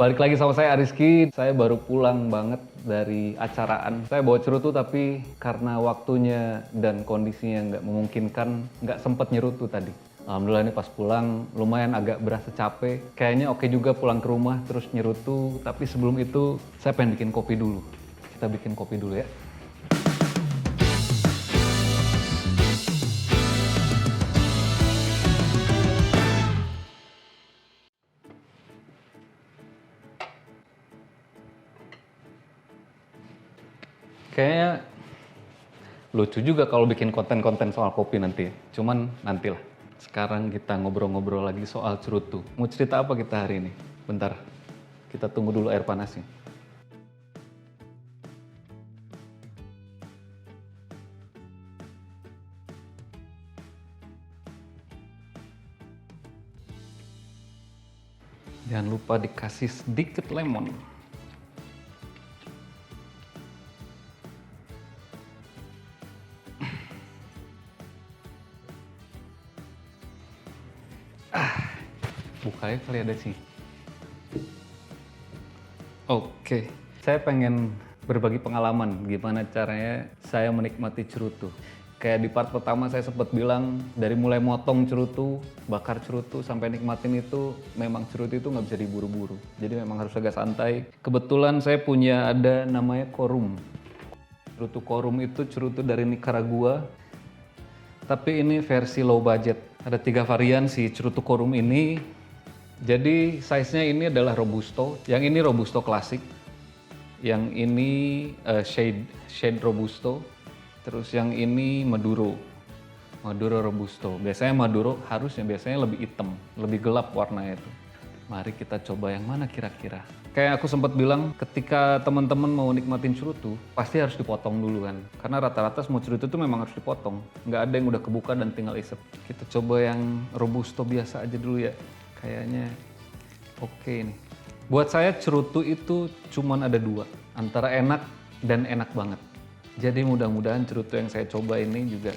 Balik lagi sama saya Ariski, saya baru pulang banget dari acaraan. Saya bawa cerutu tapi karena waktunya dan kondisinya nggak memungkinkan, nggak sempet nyerutu tadi. Alhamdulillah ini pas pulang lumayan agak berasa capek. Kayaknya oke juga pulang ke rumah terus nyerutu, tapi sebelum itu saya pengen bikin kopi dulu. Kita bikin kopi dulu ya. Kayaknya lucu juga kalau bikin konten-konten soal kopi nanti ya. Cuman nantilah. Sekarang kita ngobrol-ngobrol lagi soal cerutu. Mau cerita apa kita hari ini? Bentar, kita tunggu dulu air panasnya. Jangan lupa dikasih sedikit lemon. Bukanya kali ada sih. Oke, saya pengen berbagi pengalaman gimana caranya saya menikmati cerutu. Kayak di part pertama saya sempat bilang dari mulai motong cerutu, bakar cerutu sampai nikmatin itu memang cerutu itu nggak bisa diburu-buru. Jadi memang harus agak santai. Kebetulan saya punya ada namanya korum. Cerutu korum itu cerutu dari Nicaragua. Tapi ini versi low budget. Ada 3 varian si cerutu korum ini. Jadi size-nya ini adalah Robusto. Yang ini Robusto klasik. Yang ini shade Robusto. Terus yang ini Maduro. Maduro Robusto. Biasanya Maduro biasanya lebih hitam, lebih gelap warnanya itu. Mari kita coba yang mana kira-kira. Kayak aku sempat bilang, ketika teman-teman mau nikmatin cerutu, pasti harus dipotong dulu kan. Karena rata-rata semua cerutu itu memang harus dipotong. Nggak ada yang udah kebuka dan tinggal isep. Kita coba yang Robusto biasa aja dulu ya. Kayaknya oke nih. Buat saya cerutu itu cuman ada 2. Antara enak dan enak banget. Jadi mudah-mudahan cerutu yang saya coba ini juga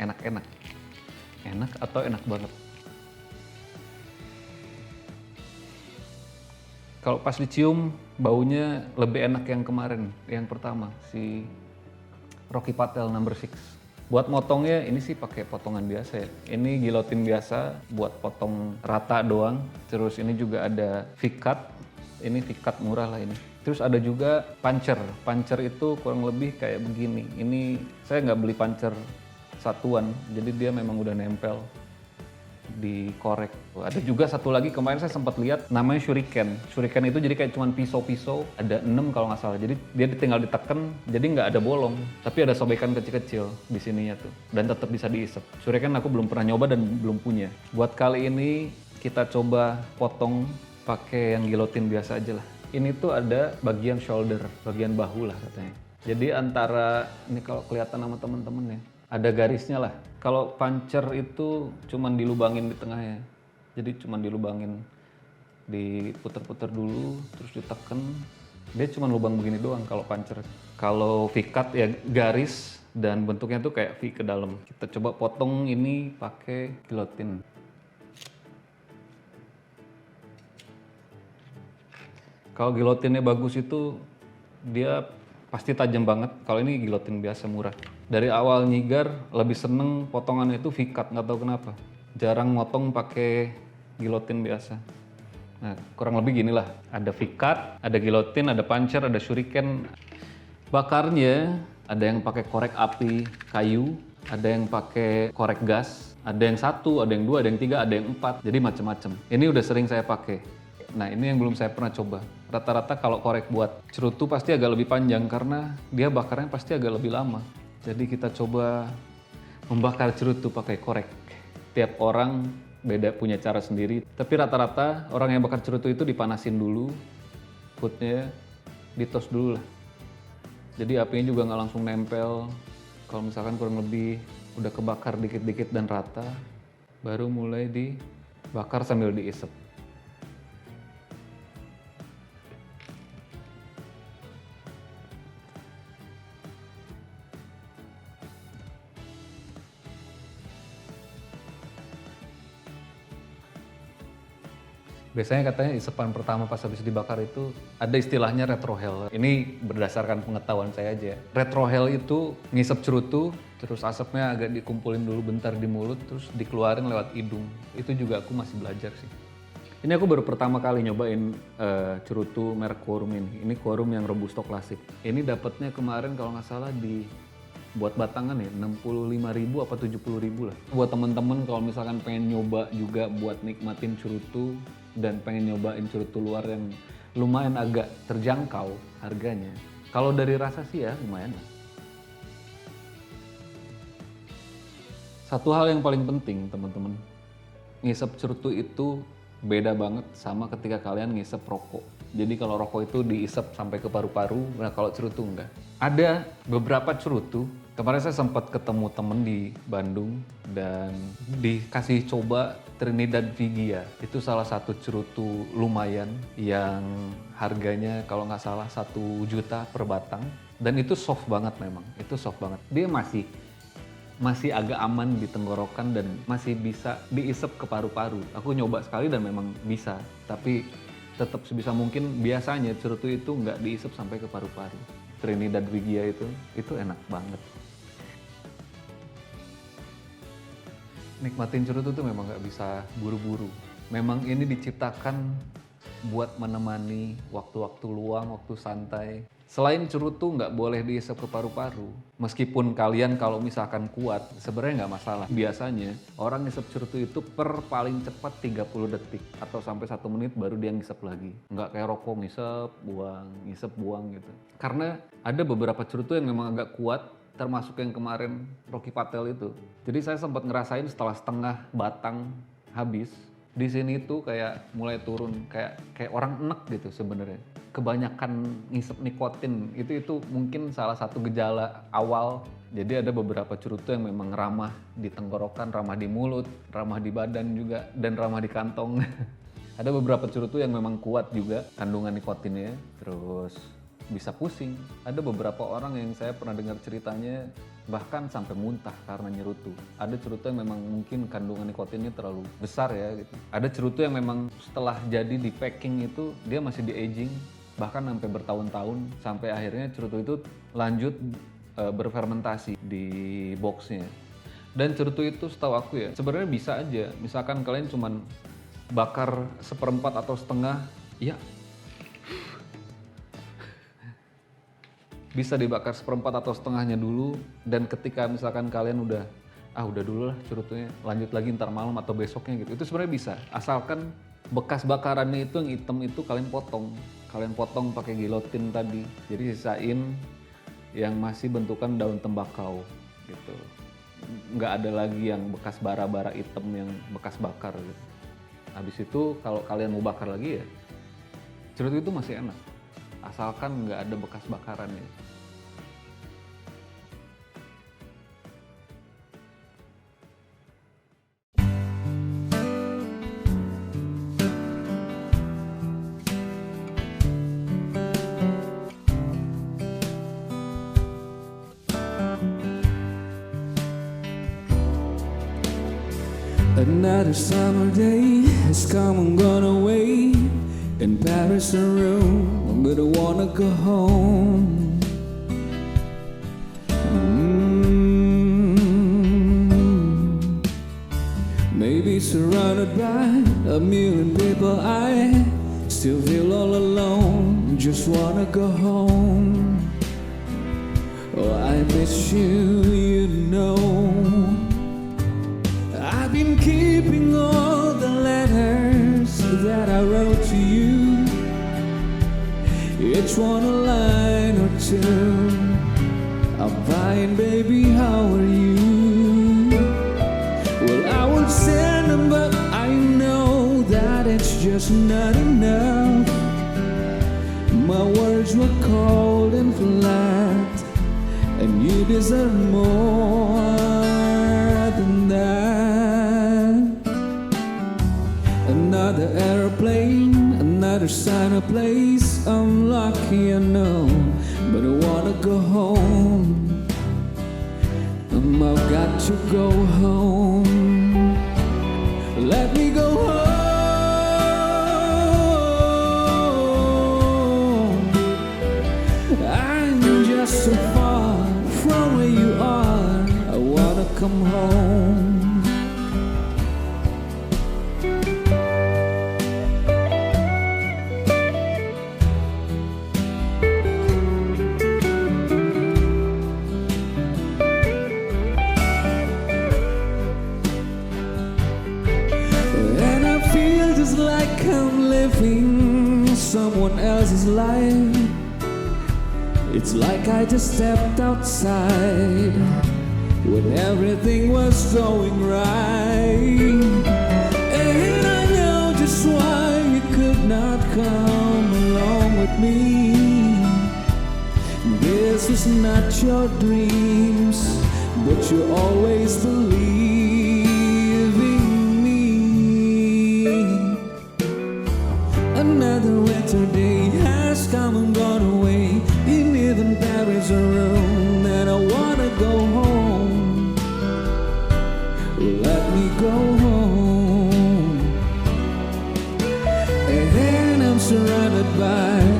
enak-enak. Enak atau enak banget. Kalau pas dicium, baunya lebih enak yang kemarin, yang pertama, si Rocky Patel number 6. Buat motongnya, ini sih pakai potongan biasa ya. Ini gilotin biasa, buat potong rata doang. Terus ini juga ada V-cut, ini V-cut murah lah ini. Terus ada juga puncher. Puncher itu kurang lebih kayak begini. Ini saya nggak beli puncher satuan, jadi dia memang udah nempel dikorek. Ada juga satu lagi kemarin saya sempat lihat namanya shuriken. Shuriken itu jadi kayak cuman pisau-pisau, ada 6 kalau nggak salah. Jadi dia tinggal diteken, jadi nggak ada bolong, tapi ada sobekan kecil-kecil di sininya tuh, dan tetap bisa diisep. Shuriken aku belum pernah nyoba dan belum punya. Buat kali ini kita coba potong pakai yang gilotin biasa aja lah. Ini tuh ada bagian shoulder, bagian bahu lah katanya. Jadi antara ini kalau kelihatan sama temen-temen ya, ada garisnya lah. Kalau puncher itu cuman dilubangin di tengahnya. Jadi cuman dilubangin, diputer-puter dulu, terus diteken. Dia cuman lubang begini doang kalau puncher. Kalau V-cut ya garis dan bentuknya tuh kayak V ke dalam. Kita coba potong ini pakai gilotin. Kalau gilotinnya bagus itu dia pasti tajam banget. Kalau ini gilotin biasa murah. Dari awal nyigar lebih seneng potongannya itu V-cut, nggak tahu kenapa. Jarang motong pakai gilotin biasa. Nah, kurang lebih gini lah. Ada V-cut, ada gilotin, ada puncher, ada shuriken. Bakarnya ada yang pakai korek api kayu, ada yang pakai korek gas, ada yang 1, ada yang 2, ada yang 3, ada yang 4. Jadi macam-macam. Ini udah sering saya pakai. Nah, ini yang belum saya pernah coba. Rata-rata kalau korek buat cerutu pasti agak lebih panjang karena dia bakarnya pasti agak lebih lama. Jadi kita coba membakar cerutu pakai korek. Tiap orang beda punya cara sendiri. Tapi rata-rata orang yang bakar cerutu itu dipanasin dulu, foodnya ditos dulu lah. Jadi apinya juga nggak langsung nempel. Kalau misalkan kurang lebih udah kebakar dikit-dikit dan rata, baru mulai dibakar sambil diisep. Biasanya katanya isepan pertama pas habis dibakar itu ada istilahnya retrohale. Ini berdasarkan pengetahuan saya aja. Retrohale itu ngisep cerutu, terus asapnya agak dikumpulin dulu bentar di mulut, terus dikeluarin lewat hidung. Itu juga aku masih belajar sih. Ini aku baru pertama kali nyobain cerutu merek Quorum ini. Ini Quorum yang Robusto klasik. Ini dapatnya kemarin kalau nggak salah di buat batangan ya 65.000 apa 70.000 lah. Buat temen-temen kalau misalkan pengen nyoba juga buat nikmatin cerutu dan pengen nyobain cerutu luar yang lumayan agak terjangkau harganya. Kalau dari rasa sih ya lumayan lah. Satu hal yang paling penting teman-teman, ngisep cerutu itu beda banget sama ketika kalian ngisep rokok. Jadi kalau rokok itu diisep sampai ke paru-paru, nah kalau cerutu enggak. Ada beberapa cerutu, kemarin saya sempat ketemu temen di Bandung dan dikasih coba Trinidad Vigia. Itu salah satu cerutu lumayan yang harganya kalau nggak salah 1 juta per batang. Dan itu soft banget memang, itu soft banget. Dia masih agak aman di tenggorokan dan masih bisa diisep ke paru-paru. Aku nyoba sekali dan memang bisa, tapi tetap sebisa mungkin biasanya cerutu itu nggak diisep sampai ke paru-paru. Trinidad Vigia itu enak banget. Nikmatin cerutu tuh memang nggak bisa buru-buru. Memang ini diciptakan buat menemani waktu-waktu luang, waktu santai. Selain cerutu nggak boleh diisep ke paru-paru. Meskipun kalian kalau misalkan kuat, sebenarnya nggak masalah. Biasanya orang ngisep cerutu itu per paling cepat 30 detik atau sampai 1 menit baru dia ngisep lagi. Nggak kayak rokok ngisep buang gitu. Karena ada beberapa cerutu yang memang agak kuat, termasuk yang kemarin Rocky Patel itu. Jadi saya sempat ngerasain setelah setengah batang habis, di sini tuh kayak mulai turun, kayak orang enek gitu sebenarnya. Kebanyakan ngisep nikotin itu mungkin salah satu gejala awal. Jadi ada beberapa cerutu yang memang ramah di tenggorokan, ramah di mulut, ramah di badan juga, dan ramah di kantong. Ada beberapa cerutu yang memang kuat juga kandungan nikotinnya, terus bisa pusing. Ada beberapa orang yang saya pernah dengar ceritanya bahkan sampai muntah karena nyerutu. Ada cerutu yang memang mungkin kandungan nikotinnya terlalu besar ya gitu. Ada cerutu yang memang setelah jadi di packing itu dia masih di aging bahkan sampai bertahun-tahun, sampai akhirnya cerutu itu lanjut berfermentasi di boxnya. Dan cerutu itu setahu aku ya sebenarnya bisa aja, misalkan kalian cuman bakar 1/4 atau setengah, ya bisa dibakar 1/4 atau setengahnya dulu, dan ketika misalkan kalian udah dulu lah cerutunya, lanjut lagi ntar malam atau besoknya gitu, itu sebenarnya bisa, asalkan bekas bakarannya itu yang hitam itu kalian potong pakai gilotin tadi, jadi sisain yang masih bentukan daun tembakau gitu, nggak ada lagi yang bekas bara-bara hitam yang bekas bakar gitu. Habis itu kalau kalian mau bakar lagi ya cerutu itu masih enak, asalkan nggak ada bekas bakarannya. Another summer day has come and gone away. In Paris and Rome, but I wanna go home. Maybe surrounded by a million people, I still feel all alone. Just wanna go home. Oh, I miss you, you know. I've been keeping all the letters that I wrote to you, each one a line or two. I'm fine, baby, how are you? Well, I would send them, but I know that it's just not enough. My words were cold and flat, and you deserve more than that. Another airplane, another sign of place. I'm lucky, I know, but I wanna go home. I've got to go home. Let me go home. home. And I feel just like I'm living someone else's life. It's like I just stepped outside when everything was going right. And I know just why you could not come along with me. This is not your dreams, but you always believe in me. Another winter day has come and gone away. Even there is a room and I wanna go home. Let me go home. And I'm surrounded by